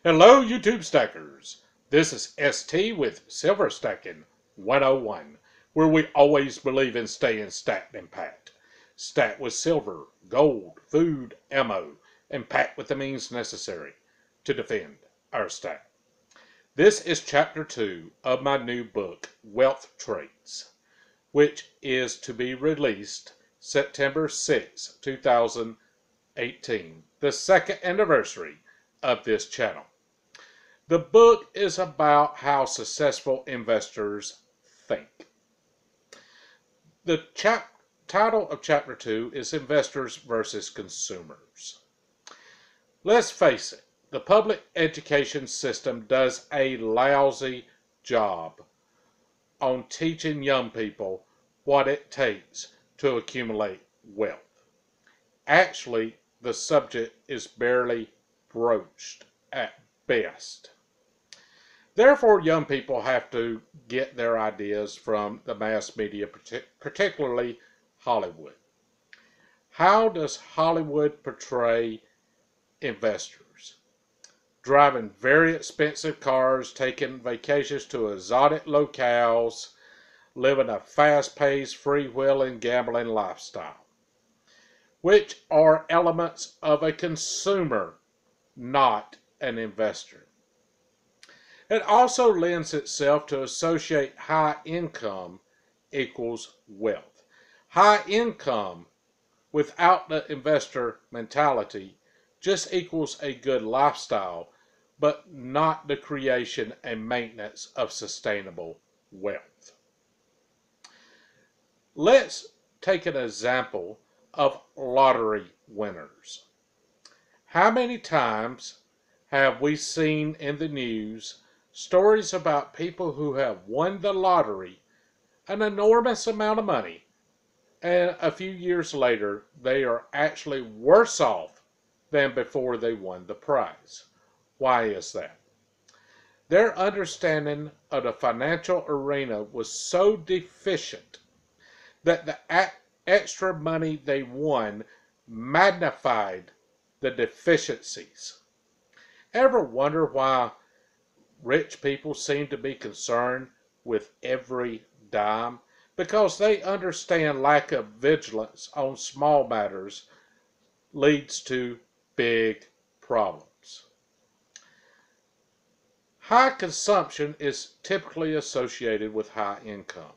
Hello, YouTube Stackers. This is ST with Silver Stacking 101, where we always believe in staying stacked and packed. Stacked with silver, gold, food, ammo, and packed with the means necessary to defend our stack. This is Chapter 2 of my new book, Wealth Traits, which is to be released September 6, 2018, the second anniversary of this channel. The book is about how successful investors think. The title of Chapter 2 is Investors versus Consumers. Let's face it, the public education system does a lousy job on teaching young people what it takes to accumulate wealth. Actually, the subject is barely broached at best. Therefore, young people have to get their ideas from the mass media, particularly Hollywood. How does Hollywood portray investors? Driving very expensive cars, taking vacations to exotic locales, living a fast-paced, freewheeling, gambling lifestyle, which are elements of a consumer, not an investor. It also lends itself to associate high income equals wealth. High income without the investor mentality just equals a good lifestyle, but not the creation and maintenance of sustainable wealth. Let's take an example of lottery winners. How many times have we seen in the news stories about people who have won the lottery, an enormous amount of money, and a few years later they are actually worse off than before they won the prize? Why is that? Their understanding of the financial arena was so deficient that the extra money they won magnified the deficiencies. Ever wonder why rich people seem to be concerned with every dime? Because they understand lack of vigilance on small matters leads to big problems. High consumption is typically associated with high income.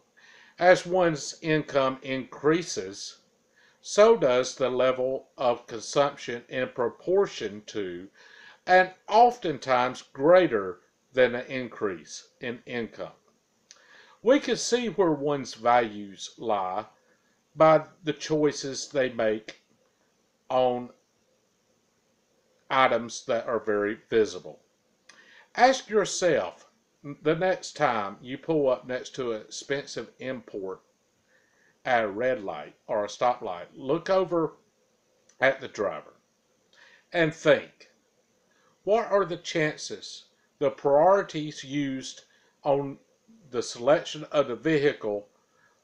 As one's income increases, so does the level of consumption in proportion to, and oftentimes greater than an increase in income. We can see where one's values lie by the choices they make on items that are very visible. Ask yourself the next time you pull up next to an expensive import at a red light or a stoplight, look over at the driver and think, what are the chances the priorities used on the selection of the vehicle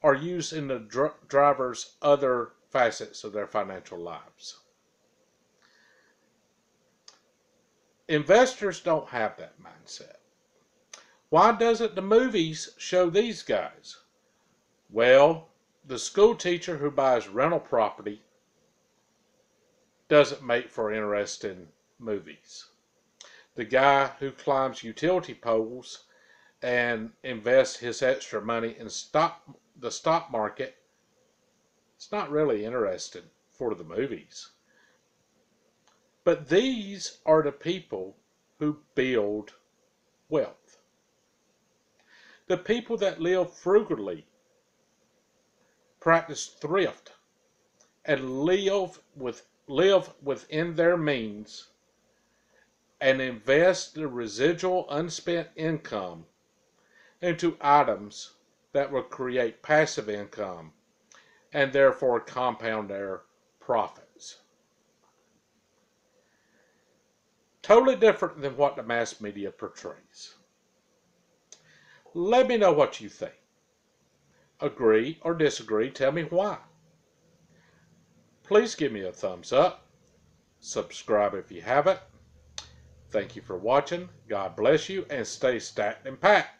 are used in the driver's other facets of their financial lives? Investors don't have that mindset. Why doesn't the movies show these guys? Well, the school teacher who buys rental property doesn't make for interesting movies. The guy who climbs utility poles and invests his extra money in the stock market, it's not really interested for the movies. But these are the people who build wealth. The people that live frugally, practice thrift, and live within their means and invest the residual unspent income into items that will create passive income and therefore compound their profits. Totally different than what the mass media portrays. Let me know what you think. Agree or disagree, tell me why. Please give me a thumbs up, subscribe if you haven't, Thank you for watching. God bless you and stay stacked and packed.